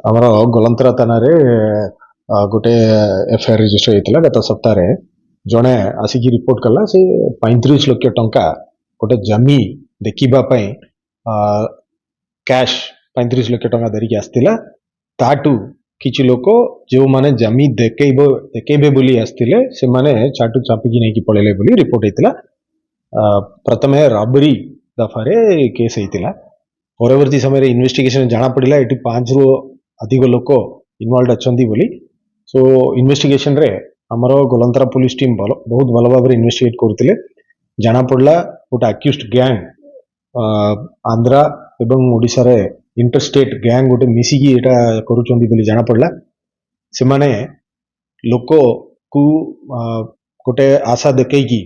ଆମର ଗୋଲନ୍ତରା ଥାନାରେ ଗୋଟେ ଏଫଆଇଆର ରେଜିଷ୍ଟର ହେଇଥିଲା ଗତ ସପ୍ତାହରେ। ଜଣେ ଆସିକି ରିପୋର୍ଟ କଲା ସେ 35 ଲକ୍ଷ ଟଙ୍କା ଗୋଟେ ଜମି ଦେଖିବା ପାଇଁ କ୍ୟାsh 35 ଲକ୍ଷ ଟଙ୍କା ଧରିକି ଆସିଥିଲା। ତାଠୁ କିଛି ଲୋକ ଯେଉଁମାନେ ଜମି ଦେଖେଇବେ ବୋଲି ଆସିଥିଲେ ସେମାନେ ଚାଟୁ ଚାପିକି ନେଇକି ପଳେଇଲେ ବୋଲି ରିପୋର୍ଟ ହେଇଥିଲା। ପ୍ରଥମେ ରବରି ଦଫାରେ କେସ୍ ହେଇଥିଲା। ପରବର୍ତ୍ତୀ ସମୟରେ ଇନଭେଷ୍ଟିଗେସନ ଜଣା ପଡ଼ିଲା ଏଠି 5ରୁ ଅଧିକ ଲୋକ ଇନଭଲ୍ଭ ଅଛନ୍ତି ବୋଲି। ସो ଇନଭେଷ୍ଟିଗେସନରେ ଆମର ଗୋଲନ୍ତରା पुलिस टीम बहुत भल भाव इन्वेस्टिगेट करते जना पड़ा गोटे आक्यूज्ड गैंग आंध्रा एवं ओडिशा रे इंटरस्टेट गैंग गोटे मिसिकी एटा करूचंदी बोली जना पड़ा। से माने लोक को गोटे आशा देखैकी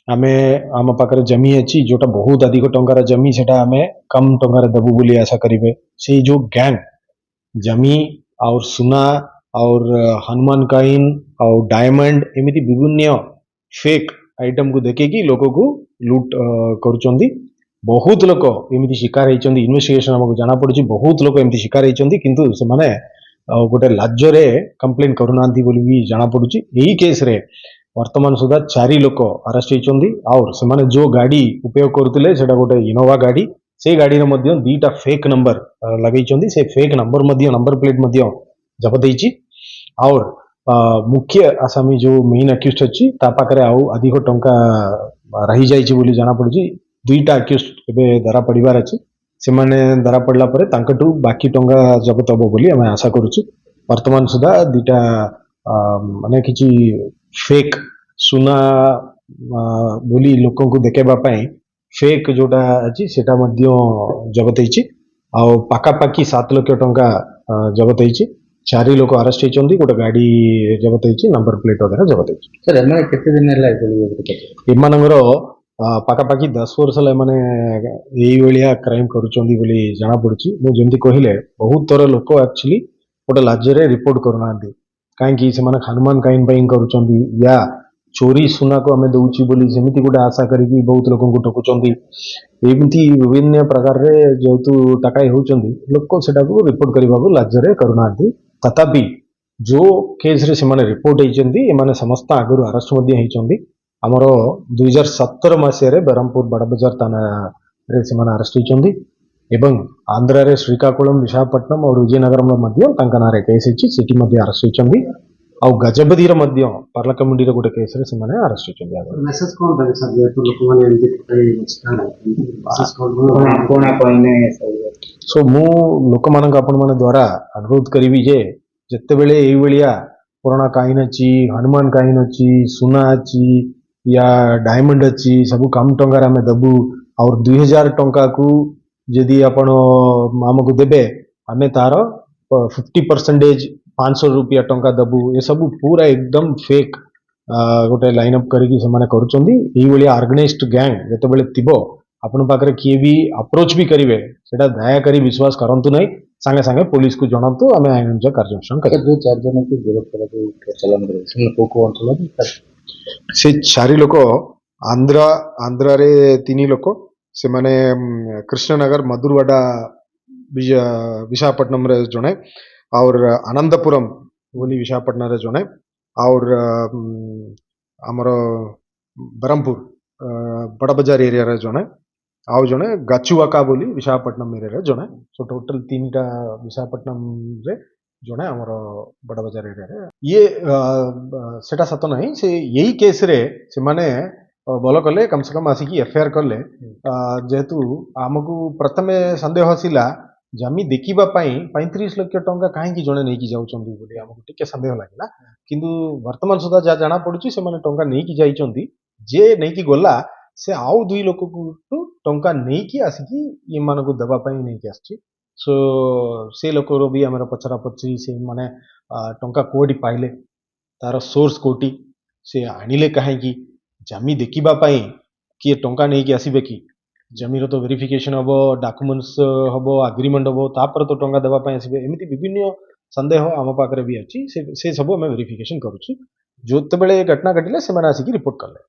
आमे आम पाखरे जमी अच्छी जोटा बहुत अधिक टंकार जमी सेटा आमे कम टंकार देबू बोली आशा करिवे। से जो गैंग जमी और सुना और हनुमान काइन और डायमंड एमती विभिन्न फेक आइटम को देखेकी लोक को लूट करुचंदी। बहुत लोक एमती शिकार होइचंदी। इन्वेस्टिगेशन हमको जाना पड़ी बहुत लोक एमती शिकार होइचंदी किंतु से माने गोटे लाजरे कंप्लेन करूनांती बोली भी जाना पड़ुची। यही केस रे वर्तमान सुधा 4 लोक अरेस्ट होइचंदी और से माने जो गाड़ी उपयोग करथिले सेटा गोटे इनोवा गाड़ी। से गाड़ी रे मध्य 2टा फेक नंबर लगैचंदी। से फेक नंबर मध्य नंबर प्लेट मध्य जब्त होइची और मुख्य आसामी जो मेन अक्यूज्ड अच्छी ता पाखरे आउ अधिक टंका रही जाइची बोली जाना पड़ुची। 2टा अक्यूज्ड एबे धरा पड़िबार अछि। से माने धरा पड़ला परे तांकटू बाकी टंका जब्त हबो बोली हमें आशा करूची। वर्तमान सुधा 2टा माने किछि फेक सुना बोली लोकों को देखेबा पई फेक जोटा अछि सेटा मध्य जब्त होइची और पाखापाखी 7 लाख टंका जब्त होइची। 4 लोक अरेस्ट होइचंदी। गोटे गाड़ी जब्त होइची नंबर प्लेट वगैरह जब्त होइची। सर एमाने केते दिन होला एमानंगर पाखापाखी 10 वर्ष होला माने एई भलिया क्राइम करूचंदी बोली जाना पड़ुची। मु जेंती कहिले बहुत तर लोक एक्चुअली गोटे लाजरे रिपोर्ट करूनांती काहे कि से माने हनुमान काइन बाइन करूचंदी या चोरी सुना को हमें दउची बोली सेमिति गोटे आशा करिकी बहुत लोक को ठकुचंदी। एमती विभिन्न प्रकार रे जेतु टाकाई होउचंदी लोक सेटा को रिपोर्ट करबाको लाजरे करूनांती। तथापि जो केस रे से माने रिपोर्ट होइचंदी ए माने समस्त आगरु अरेस्ट मध्य होइचंदी। हमरो 2017 मासरे बरहमपुर बड़ बाजार थाना रे से माने अरेस्ट होइचंदी एवं आंध्रा रे श्रीकाकुलम विशाखापट्टनम और विजयनगरम मध्य तांका नारे केस होइची सिटी मध्य अरेस्ट होइचंदी और गजपति रे मध्य पार्लाकमुंडी रे गोटे केस रे से माने अरेस्ट होइचंदी। मेसेज कोन दे सर जे तो लोक माने एमती मेसेज कोन कोने सो मु लोक मानक आपण माने द्वारा अनुरोध करिवि जे जत्ते बेले एई भलिया पुराना काइन अछि हनुमान काइन अछि सुना अछि या डायमंड अछि सब कम टंकार हमें दबु और 2000 टंका को यदि आपण हमको देबे हमें तार 50% 500 रुपया टंका दबु। ये सब पूरा एकदम फेक गोटे लाइन अप करिकी से माने करूचंदी। एई भलिया ऑर्गेनाइज्ड गैंग जत्ते बेले थिबो आपण पाखरे किए भी अप्रोच भी करिवे सेटा दया करी विश्वास करंतु नहीं। संगे संगे पुलिस को जणातु आमे आईन कार्यानुष्ठान करिवे। जो 4 जन को गिरफ्त करा चलन करे से को अंचल से 4 लोक आंध्रा रे 3 लोक से माने कृष्णनगर मधुरवाड़ा विशाखापट्टनम रे जणे और अनंतपुरम बोली विशाखापट्टनम रे जणे और हमर बरहमपुर बड़ बाजार एरिया रे जणे आउ जणे गाचुवाका बोली विशाखापट्टनम एरिया रे जणे। सो टोटल 3टा विशाखापट्टनम रे जणे हमर बड़ बाजार एरिया रे ये सेटा सत नहीं। से यही केस रे से माने बोल कले कम से कम आसिकी एफआईआर कले जेहेतु आमको प्रथमे संदेह आसिला जमी देखिबा पई 35 लाख टंका काहे कि जणे नेकी जाउचंदी बोली हमको टिके संदेह लागला किंतु वर्तमान सुधा जा जाना पड़ुची से माने टंका नेकी जाइचंदी। जे नेकी गोला से आउ 2 लोक को टंका नेकी आसिकी ये मानको दबा पई नेकी आछि। सो से लोक रो भी हमर पचरा पचरी से माने टंका कोडी पाइले तार सोर्स कोटी से आनिले काहे कि जमी देखिबा पई कि टंका नेकी आसीबे कि जमीर तो वेरिफिकेशन हबो डॉक्यूमेंट्स हबो एग्रीमेंट हबो तापर तो टंका देबा पई आसीबे एमिति विभिन्न संदेह आम पाखरे भी अछि। से सब हम वेरिफिकेशन करूची। जोते बेले घटना घटिले से माने आसी कि रिपोर्ट करले।